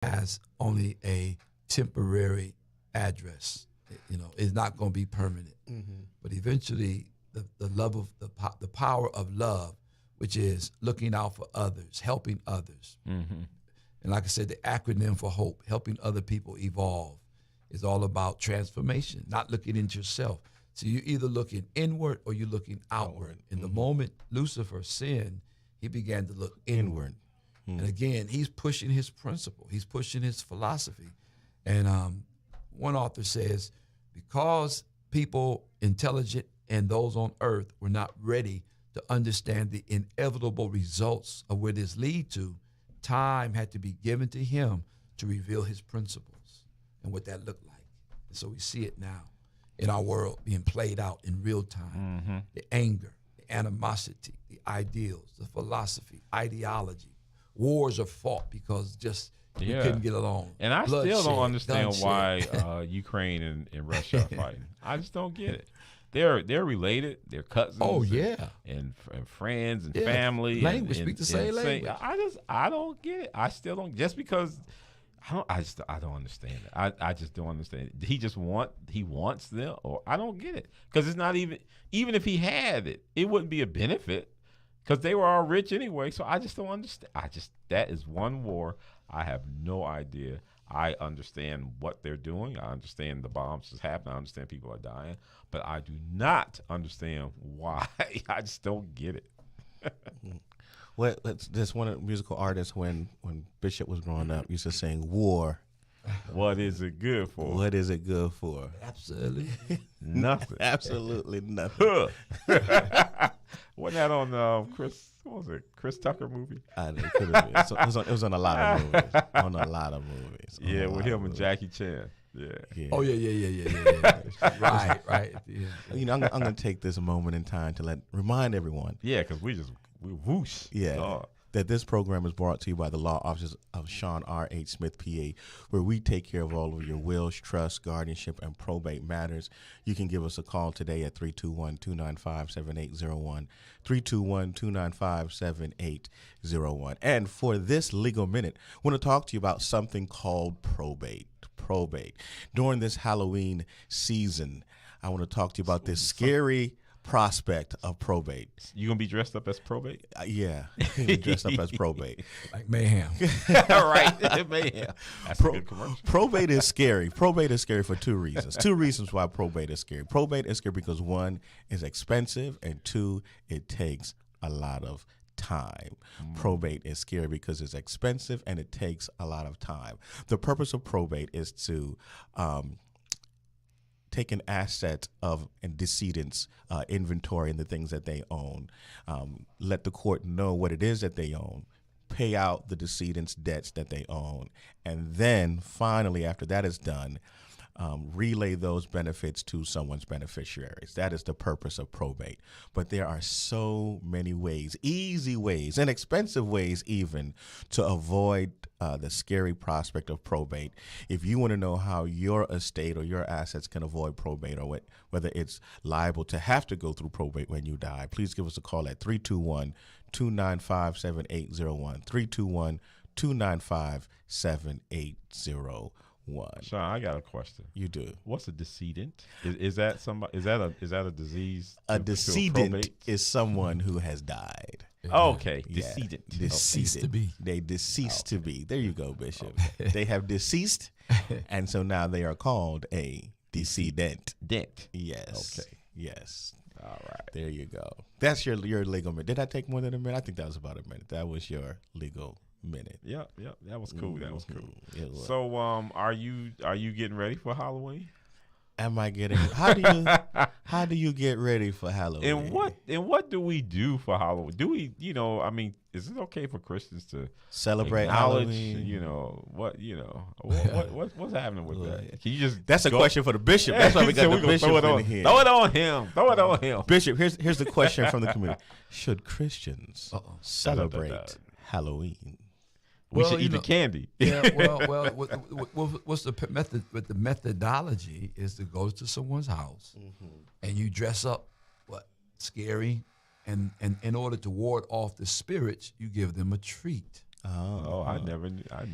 has only a temporary address. It's not going to be permanent. But eventually, the love of the power of love, which is looking out for others, helping others. And like I said, the acronym for HOPE, helping other people evolve, is all about transformation, not looking into yourself. So you're either looking inward or you're looking outward. In the moment Lucifer sinned, he began to look inward. And again, he's pushing his principle. He's pushing his philosophy. And one author says, because people intelligent and those on earth were not ready to understand the inevitable results of where this lead to, time had to be given to him to reveal his principles and what that looked like. And so we see it now in our world being played out in real time. The anger, the animosity, the ideals, the philosophy, ideology. Wars are fought because just you couldn't get along. And I still don't understand why Ukraine and Russia are fighting. I just don't get it. They're related. They're cousins. Oh yeah, and friends and family. Language, speak the same language. I don't get it. I still don't. Just because I don't understand it. I just don't understand it. He wants them, or I don't get it, because it's not even if he had it, it wouldn't be a benefit, because they were all rich anyway. So I just don't understand. That is one war. I have no idea. I understand what they're doing. I understand the bombs is happening. I understand people are dying, but I do not understand why. I just don't get it. Well, this one of the musical artists, when Bishop was growing up, used to sing "War." What is it good for? What is it good for? Absolutely nothing. Absolutely nothing. Wasn't that on Chris? What was it? Chris Tucker movie? It could have been. So it was on a lot of movies. On a lot of movies. Yeah, with him and Jackie Chan. Yeah. Oh yeah. Right. Yeah. I'm going to take this moment in time to remind everyone. Yeah, because we whoosh. Yeah. That this program is brought to you by the law offices of Sean R. H. Smith, PA, where we take care of all of your wills, trusts, guardianship, and probate matters. You can give us a call today at 321-295-7801, 321-295-7801. And for this legal minute, I want to talk to you about something called probate. During this Halloween season, I want to talk to you about this scary prospect of probate. You gonna be dressed up as probate? Yeah, dressed up as probate, like mayhem. Right, mayhem. That's a good commercial. Probate is scary. Probate is scary for two reasons. Two reasons why probate is scary. Probate is scary because one, is expensive, and two, it takes a lot of time. Probate is scary because it's expensive and it takes a lot of time. The purpose of probate is to take an asset of and decedent's inventory and the things that they own, let the court know what it is that they own, pay out the decedent's debts that they own, and then finally, after that is done, relay those benefits to someone's beneficiaries. That is the purpose of probate. But there are so many ways, easy ways, and expensive ways even, to avoid the scary prospect of probate. If you want to know how your estate or your assets can avoid probate, or whether it's liable to have to go through probate when you die, please give us a call at 321-295-7801, 321-295-7801. Sean, I got a question. You do. What's a decedent? Is that somebody? Is that a disease? A decedent is someone who has died. Oh, okay, Yeah. decedent. Deceased to be. They deceased to be. There you go, Bishop. They have deceased, and so now they are called a decedent. Dent. Yes. Okay. Yes. All right. There you go. That's your legal minute. Did I take more than a minute? I think that was about a minute. That was your legal minute. Yep. That was cool. That was cool. It was. So, are you getting ready for Halloween? Am I getting? How do you get ready for Halloween? And what do we do for Halloween? Do we, is it okay for Christians to celebrate acknowledge, Halloween? What's happening with that? Can you just? That's a question for the bishop. That's why we got the bishop in here. Throw it on him. Bishop, here's the question from the community: should Christians celebrate Halloween? We should eat the candy. Yeah. What's the method? But the methodology is to go to someone's house and you dress up, scary, and in order to ward off the spirits, you give them a treat. Oh, I never knew that.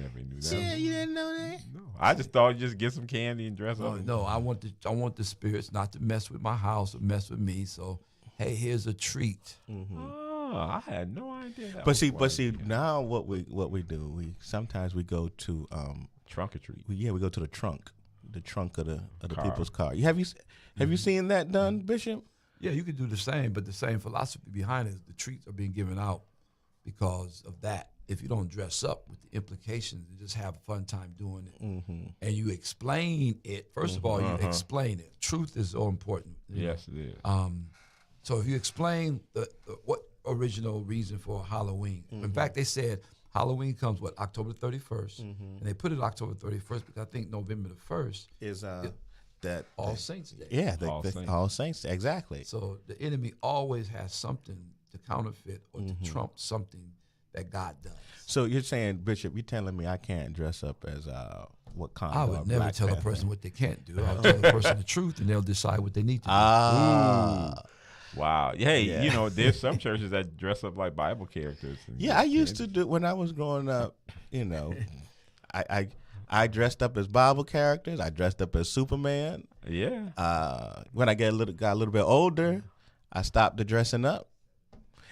Yeah, you didn't know that? No, I just thought you just get some candy and dress up. No, I want the spirits not to mess with my house or mess with me. So, hey, here's a treat. Oh, I had no idea. That But was see, part of it. now what we do, we sometimes we go to Trunk or treat. we go to the trunk of the Car. people's car. Have you seen that done, Bishop? Yeah, you could do the same, but the same philosophy behind it is the treats are being given out because of that. If you don't dress up with the implications and just have a fun time doing it, and you explain it, first of all, you explain it. Truth is so important. Yes, it is. So if you explain the what original reason for Halloween, in fact, they said Halloween comes October 31st, and they put it October 31st because I think November the 1st Is that All Saints Day. yeah, All Saints. All Saints, exactly. So the enemy always has something to counterfeit or to trump something that God does. So you're saying, Bishop, you're telling me I can't dress up as Wakanda? I or would never Black tell a Panther? person what they can't do. I'll tell the person the truth, and they'll decide what they need to do. Wow. Hey, Yeah. there's some churches that dress up like Bible characters. Yeah, I used to do when I was growing up. I dressed up as Bible characters. I dressed up as Superman. Yeah. When I got a little bit older, I stopped the dressing up,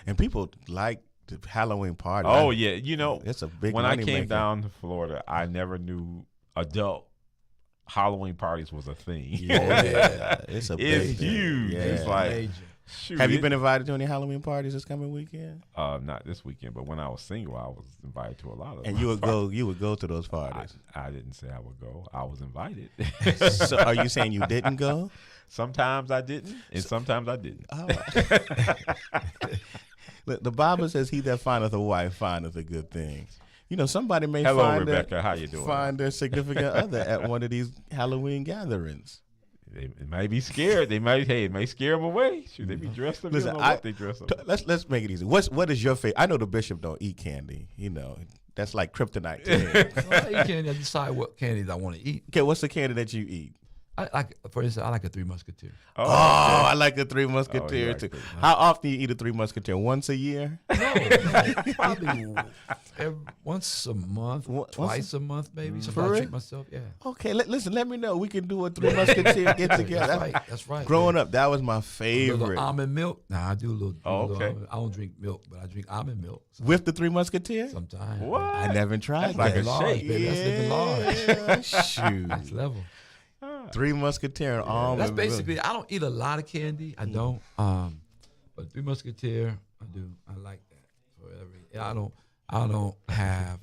and people like the Halloween party. Oh, yeah. It's a big when I money came maker. down to Florida, I never knew adult Halloween parties was a thing. Yeah, it's a big It's thing. huge. Yeah. It's like, Major. shoot. Have you been invited to any Halloween parties this coming weekend? Not this weekend, but when I was single, I was invited to a lot of them. And you would go to those parties. I didn't say I would go. I was invited. So are you saying you didn't go? Sometimes I didn't, and sometimes I didn't. Oh. Look, the Bible says, "He that findeth a wife findeth a good thing." Somebody may Hello, find Rebecca. How you doing? find their significant other at one of these Halloween gatherings. They might be scared. It may scare them away. Should they be dressed up? Listen, You don't know what they dress up. Let's make it easy. What is your favorite? I know the bishop don't eat candy. That's like kryptonite to him. Well, you can't decide what candies I want to eat. Okay, what's the candy that you eat? For instance, I like a Three Musketeer. Oh, I like the Three Musketeers like too. Three How often do you eat a Three Musketeer? Once a year? No, probably once a month, twice a month, maybe. Sometimes I real? treat myself. Yeah, Okay, listen. Let me know. We can do a Three Musketeer get together. that's right. Growing up, that was my A favorite. little almond milk. Nah, I do a little. Okay. Almond. I don't drink milk, but I drink almond milk With the Three Musketeers? sometimes. What? I never tried That's like that. a large, shake. baby. That's living large. Shoot. Next level. Three Musketeer and almond That's milk. basically. I don't eat a lot of candy. I don't. But Three Musketeer, I do. I like that. I don't have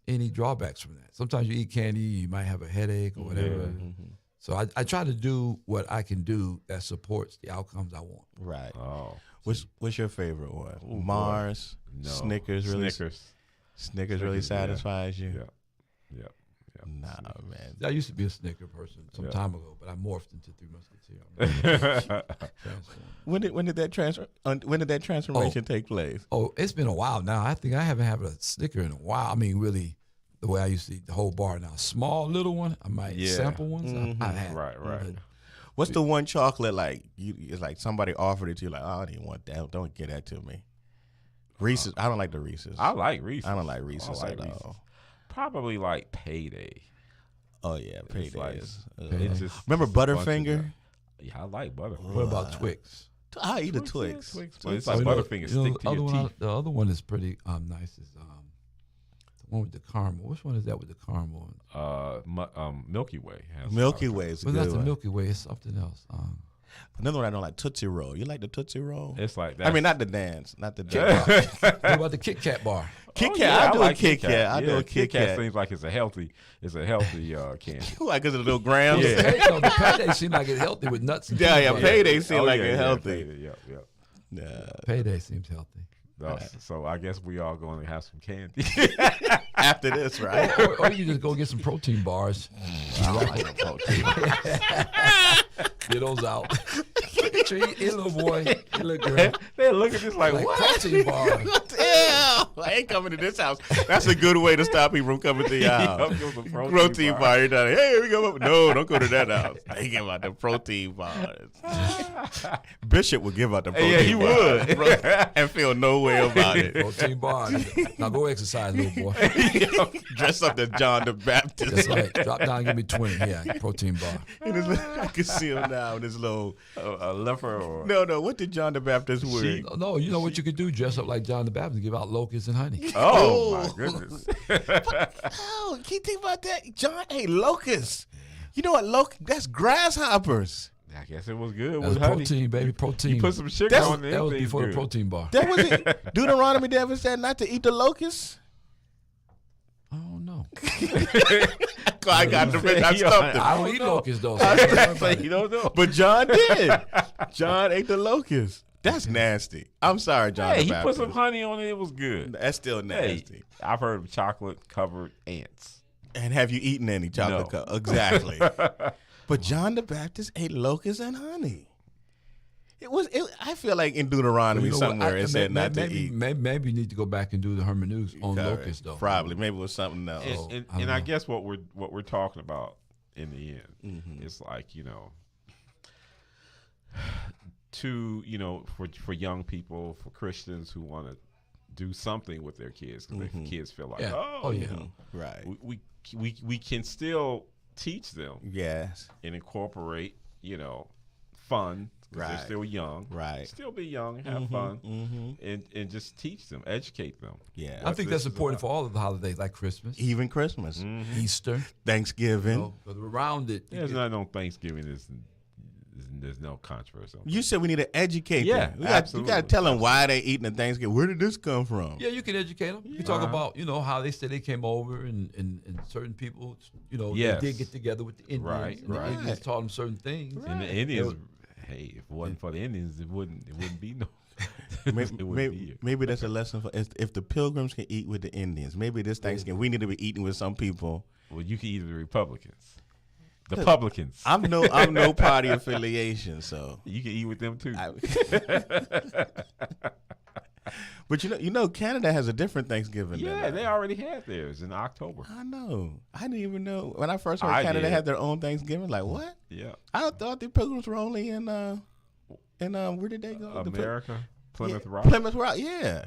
any drawbacks from that. Sometimes you eat candy, you might have a headache or whatever. Mm-hmm. So I try to do what I can do that supports the outcomes I want. Right. Oh, What's your favorite one? boy. Mars? no. Snickers really Snickers. Snickers really Snickers, yeah. satisfies you? Yeah. Yeah. Nah, man. I used to be a Snicker person some time ago, but I morphed into Three Musketeer. Transformed. When did that transformation take place? Oh, it's been a while now. I think I haven't had a Snicker in a while. I mean, really, the way I used to eat the whole bar now. Small little one, I might sample ones. I've had. Right. What's the one chocolate like? It's like somebody offered it to you, like, oh, I didn't want that. Don't get that to me. Reese's. I don't like the Reese's. I like Reese's. I don't like Reese's I like at Reese's. all. Probably like Payday. Oh yeah, It's like- Paydays. It's just, Remember it's a bunch of Butterfinger? junk. Yeah, I like Butterfinger. What about Twix? I eat a Twix. But it's like Butterfinger stick to your teeth. The other one is pretty nice. Is the one with the caramel. Which one is that with the caramel? Milky Way. Has Milky a lot of Way is a Well, good that's the one. Milky Way. It's something else. Another one I don't like, Tootsie Roll. You like the Tootsie Roll? It's like I that. mean, not the dance, not the dance. What about the Kit Kat bar? Kit Kat. yeah, I do like a Kit Kat. I do a Kit Kit Kat Kat. seems like it's a healthy candy. Like it's a little grams. Yeah. The Payday seems like it's healthy with nuts and Yeah, peanut butter. Payday seem Oh, like yeah, it's yeah, healthy. Payday, yeah. Yeah. Payday seems healthy. So I guess we all going to have some candy. After this, right? Or you just go get some protein bars. I like the protein. Get those out. Treat little boy, little girl. They look at this like, Like what? protein bars. Damn. I ain't coming to this house. That's a good way to stop people from coming to your house. Give 'em a Protein bar. You're done. Hey, we go. No, don't go to that house. They give out the protein bars. Bishop would give out the protein Yeah, he bars. would. And feel no way about it. Protein bar. Now go exercise, little boy. Dress up as John the Baptist. That's right. Drop down and give me 20. Yeah, protein bar. I can see him now in his little. A leper or No. What did John the Baptist wear? Sheep. No, you know what you could do? Dress up like John the Baptist and give out locusts and honey. Oh my goodness. Oh, can you think about that? John ate locusts. You know what? That's grasshoppers. I guess it was good That's with honey. protein, baby. Protein. You put some sugar on there. That was everything's before the good. protein bar. That was it. Deuteronomy never said not to eat the locusts. I don't know. I got the I stumped him. I don't eat locusts though. So you don't know. But John did. John ate the locusts. That's nasty. I'm sorry, John. Hey, the he put Baptist. some honey on it. It was good. That's still nasty. Hey, I've heard of chocolate covered ants. And have you eaten any chocolate No. cup? Exactly. But John the Baptist ate locusts and honey. I feel like in Deuteronomy You know what? somewhere it said not to eat. Maybe you need to go back and do the hermeneutics on locusts though. Probably. Maybe it was something else. And I guess what we're talking about in the end is like, for young people, for Christians who want to do something with their kids, because their kids feel like, Right. we can still teach them Yes. and incorporate, fun. Because Right. they're still young. Right. Still be young, have fun, and just teach them, educate them. Yeah. I think that's important for all of the holidays, like Christmas, Even Christmas. Easter. Thanksgiving. But around it, There's not no Thanksgiving. There's no controversy. You said we need to educate Yeah, them. You got to absolutely. tell them why they eating the Thanksgiving. Where did this come from? yeah, you can educate them. You can talk about, how they said they came over and certain people, Yes. they did get together with the Indians. Right, and right. The Indians taught them certain things. And the Indians, hey, if it wasn't for the Indians, it wouldn't be no. Maybe that's a lesson for if the Pilgrims can eat with the Indians. Maybe this Thanksgiving we need to be eating with some people. Well, you can eat with the Republicans, the publicans. I'm no party affiliation, so You can eat with them too. But Canada has a different Thanksgiving. Yeah, than they already had theirs in October. I know. I didn't even know when I first heard I Canada did. had their own Thanksgiving. Like what? Yeah, I thought the Pilgrims were only in where did they go? America, Plymouth Rock. Plymouth Rock. Yeah.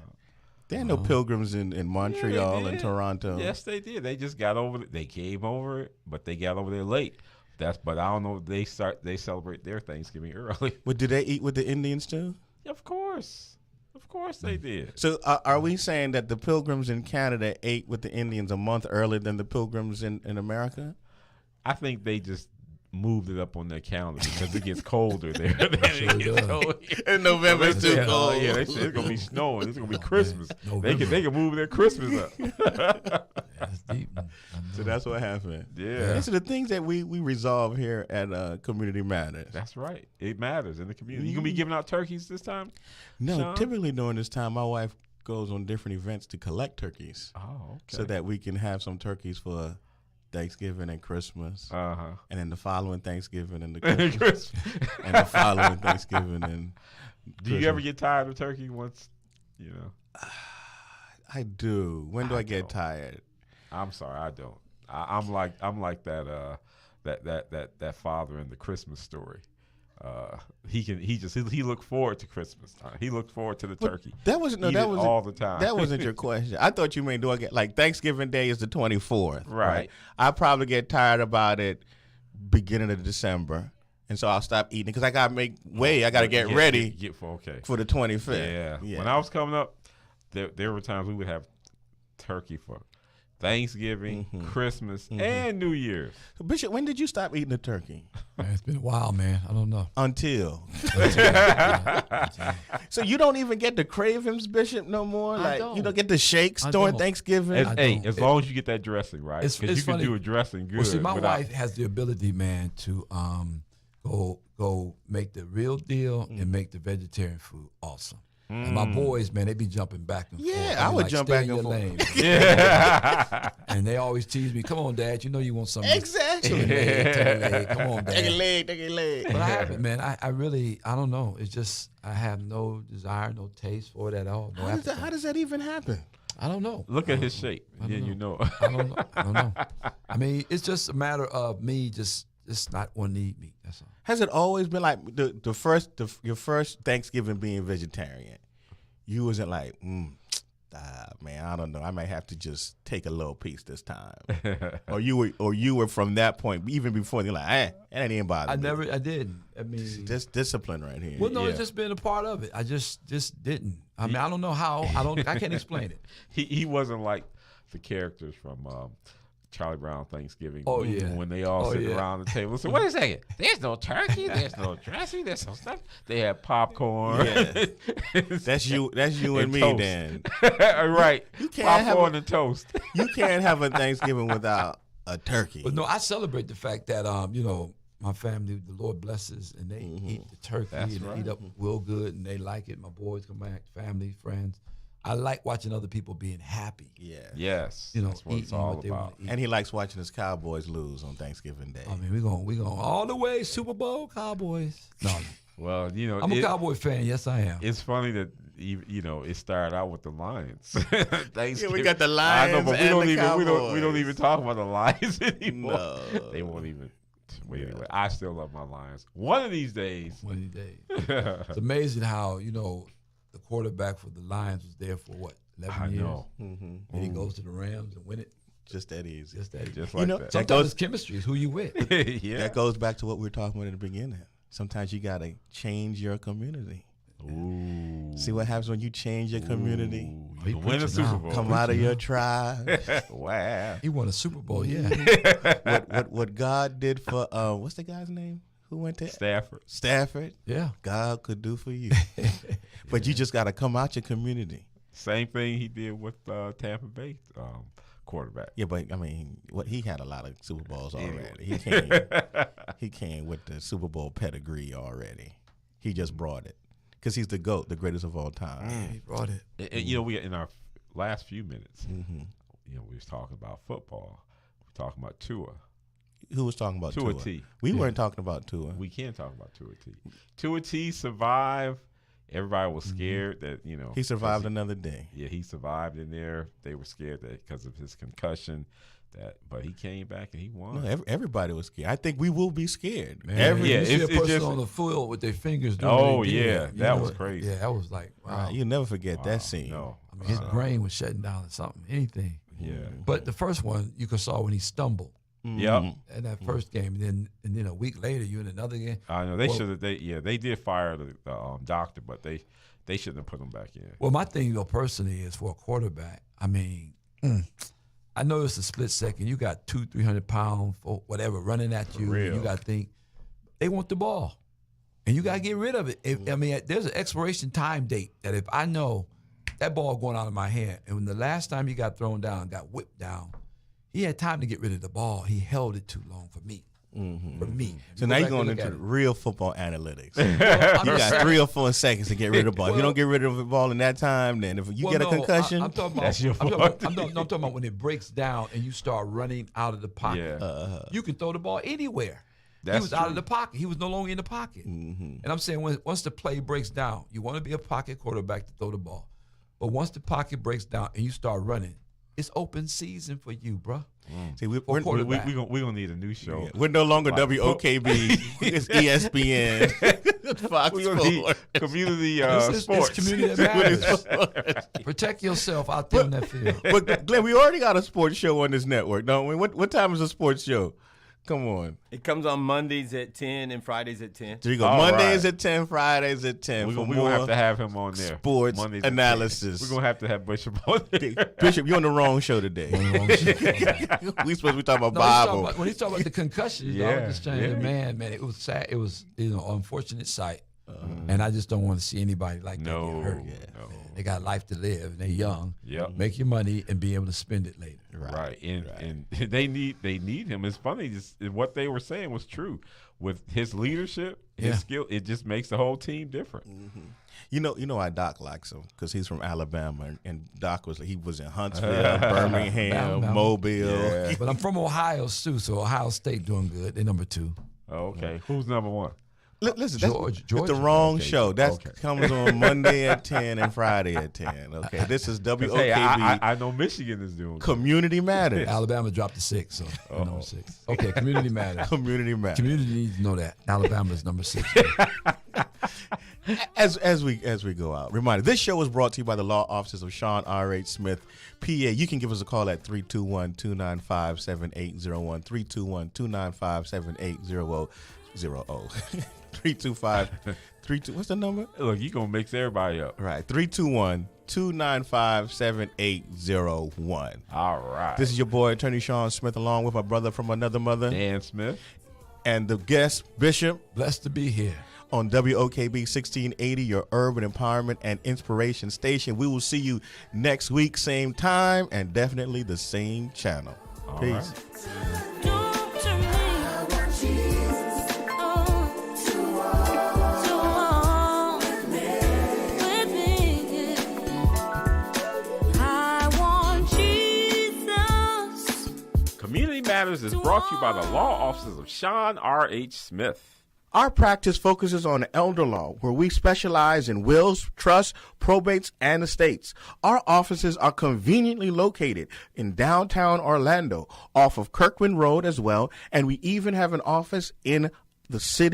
There ain't no Pilgrims in Montreal Yeah, they and did. Toronto. Yes, they did. They just got over it. They came over it, but they got over there late. But I don't know. They celebrate their Thanksgiving early. But do they eat with the Indians too? Of course they did. So are we saying that the Pilgrims in Canada ate with the Indians a month earlier than the Pilgrims in America? I think they just moved it up on their calendar because it gets colder there. In November it's too cold. Yeah, they said it's gonna be snowing. It's gonna be Christmas. November. They can move their Christmas up. That's deep. So that's what happened. Yeah. These are the things that we resolve here at Community Matters. That's right. It matters in the community. You gonna be giving out turkeys this time? No, Sean? typically during this time, my wife goes on different events to collect turkeys Oh, okay. so that we can have some turkeys for Thanksgiving and Christmas, and then the following Thanksgiving and the Christmas, and the following Thanksgiving and. Do you ever get tired of turkey once? I do. When do I get don't. tired? I'm sorry, I don't. I'm like that that father in the Christmas Story. He looked forward to Christmas time. He looked forward to the turkey. That wasn't Eat it all the time. That wasn't your question. I thought you meant do I get like Thanksgiving Day is the 24th. Right. I probably get tired about it beginning of December, and so I'll stop eating because I gotta make way. I gotta get ready for the 25th. Yeah. When I was coming up, there were times we would have turkey for Thanksgiving, Christmas, and New Year's. So Bishop, when did you stop eating the turkey? Man, it's been a while, man. I don't know. Until. So you don't even get the cravings, Bishop, no more? I You don't get the shakes during Thanksgiving? As long as you get that dressing right. Because you can do a dressing good. Well, see, my wife has the ability, man, to go make the real deal and make the vegetarian food awesome. And my boys, man, they be jumping back and forth. Yeah, I would jump stay back in and your forth. lane. Yeah. And they always tease me, "Come on, Dad, you know you want something." Exactly. Come on, Take a Dad. leg. But I haven't, man. I really, I don't know. It's just I have no desire, no taste for it at all. No How does that even happen? I don't know. Look at his shape, and then you know. I don't know. I don't know. I mean, it's just a matter of me just not want to eat meat. That's all. Has it always been like your first Thanksgiving being vegetarian? You wasn't like, man, I don't know. I might have to just take a little piece this time. or you were from that point even before. You're like, that ain't bother me. I didn't. I mean, Just discipline right here. well, no, it's just been a part of it. I just didn't. I mean, I don't know how. I can't explain it. He wasn't like the characters from Charlie Brown Thanksgiving. Oh, yeah. When they all sit around the table and say, wait a second, there's no turkey, there's no dressing, there's no stuff. They have popcorn. Yeah. That's you and me toast. then. Right. You can't Popcorn and toast. You can't have a Thanksgiving without a turkey. But no, I celebrate the fact that my family, the Lord blesses, and they eat the turkey That's and right. eat up real good, and they like it. My boys come back, family, friends. I like watching other people being happy. Yeah. Yes. That's what it's eating all what they about. wanna eat. And he likes watching his Cowboys lose on Thanksgiving Day. I mean, we going all the way, Super Bowl Cowboys. No, Well, I'm a Cowboy fan. Yes, I am. It's funny that it started out with the Lions. Yeah, we got the I know, Lions but and the we don't Cowboys. even talk about the Lions anymore. No. They won't even. Well, anyway, I still love my Lions. One of these days. One of these days. It's amazing how the quarterback for the Lions was there for what 11 I years. know. Mm-hmm. And he goes to the Rams and win it. Just that easy. Just that. Just like that. that Sometimes goes, it's chemistry. It's who you with. Yeah. that goes back to what we were talking about at the beginning. Sometimes you got to change your community. Ooh. See what happens when you change your community? Ooh, He you win a preaching Super now. Bowl. Come out of your tribe. Wow. He won a Super Bowl. Yeah. what God did for what's the guy's name who went to Stafford. Yeah. God could do for you. But you just got to come out your community. Same thing he did with Tampa Bay quarterback. Yeah, but I mean, he had a lot of Super Bowls already. He came with the Super Bowl pedigree already. He just brought it because he's the GOAT, the greatest of all time. He brought it. And, we in our last few minutes, Mm-hmm. we was talking about football. We're talking about Tua. Who was talking about Tua Tua? T. We weren't talking about Tua. We can talk about Tua T. Tua T survived. Everybody was scared that He survived another day. Yeah, he survived in there. They were scared that because of his concussion. But he came back and he won. No, everybody was scared. I think we will be scared. Man, Yeah, you see a it's person just- on the field with their fingers doing Oh, what they did. yeah, You that know, was crazy. Yeah, that was like, wow. You'll never forget Wow, that scene. No. I mean, his brain was shutting down or something, anything. Yeah. But the first one, you could saw when he stumbled Yep. in that first game. And then a week later, you in another game. I know they Well- should have. They did fire the doctor, but they shouldn't have put him back in. Well, my thing, personally, is for a quarterback. I mean, I know it's a split second. You got 200-300 pounds or whatever running at you. real. You got to think they want the ball, and you got to get rid of it. I mean, there's an expiration time date that if I know that ball going out of my hand, and when the last time he got thrown down, got whipped down, he had time to get rid of the ball. He held it too long for me. For me. So now you're going into real football analytics. I'm You just got saying- 3 or 4 seconds to get rid of the ball. If you Well- don't get rid of the ball in that time, then if you Well, get a no, concussion, I'm talking about, That's your I'm talking fault. about, I'm talking about when it breaks down and you start running out of the pocket. Yeah. You can throw the ball anywhere. He That's was out of true. the pocket. He was no longer in the pocket. And I'm saying once the play breaks down, you want to be a pocket quarterback to throw the ball. But once the pocket breaks down and you start running, it's open season for you, bro. see, We quarterback. gonna need a new show. we're no longer WOKB. It's ESPN, Fox We gonna need Sports. community It's sports. community that matters. Protect yourself out there on that field. But Glenn, we already got a sports show on this network, don't we? What time is a sports show? Come on. It comes on Mondays at 10 and Fridays at 10. There you go. All Mondays right. at 10, Fridays at 10. We're for gonna more have to have him on there. sports Mondays at 10. analysis. We're gonna have to have Bishop on there. Bishop, you're on the wrong show today. We supposed to be talking about No, Bible. when he's talking about the concussions, I Yeah, was just saying, yeah. man, it was sad. It was unfortunate sight, and I just don't want to see anybody like that No, get hurt. no. They got life to live, and they're young. Yep. Make your money and be able to spend it later. Right. And they need him. It's funny, just what they were saying was true. With his leadership, Yeah. his skill, it just makes the whole team different. You know why Doc likes him because he's from Alabama, and Doc was in Huntsville, Birmingham, Alabama. Mobile. Yeah. But I'm from Ohio too, so Ohio State doing good. They're number 2. Oh, okay. Who's number one? Listen, George, it's the Georgia. wrong Okay, show. That okay. comes on Monday at 10 and Friday at 10. Okay, this is 'Cause, WOKB hey, I know Michigan is doing good. Community Matters. Alabama dropped to 6, so number 6. Okay, community matters. Community Matters. Community needs to know that Alabama is number 6. As we go out, reminder: this show is brought to you by the law offices of Sean R.H. Smith, PA. You can give us a call at 321-295-7801. 321-295-7800. 325. What's the number? Look, you gonna mix everybody up. Right. 321-295-7801. All right. This is your boy, Attorney Sean Smith, along with my brother from another mother, Dan Smith. and the guest, Bishop, Blessed to be here. on WOKB 1680, your urban empowerment and inspiration station. We will see you next week, same time, and definitely the same channel. All Peace. right. Community Matters is brought to you by the law offices of Sean R.H. Smith. Our practice focuses on elder law, where we specialize in wills, trusts, probates, and estates. Our offices are conveniently located in downtown Orlando, off of Kirkland Road as well, and we even have an office in the city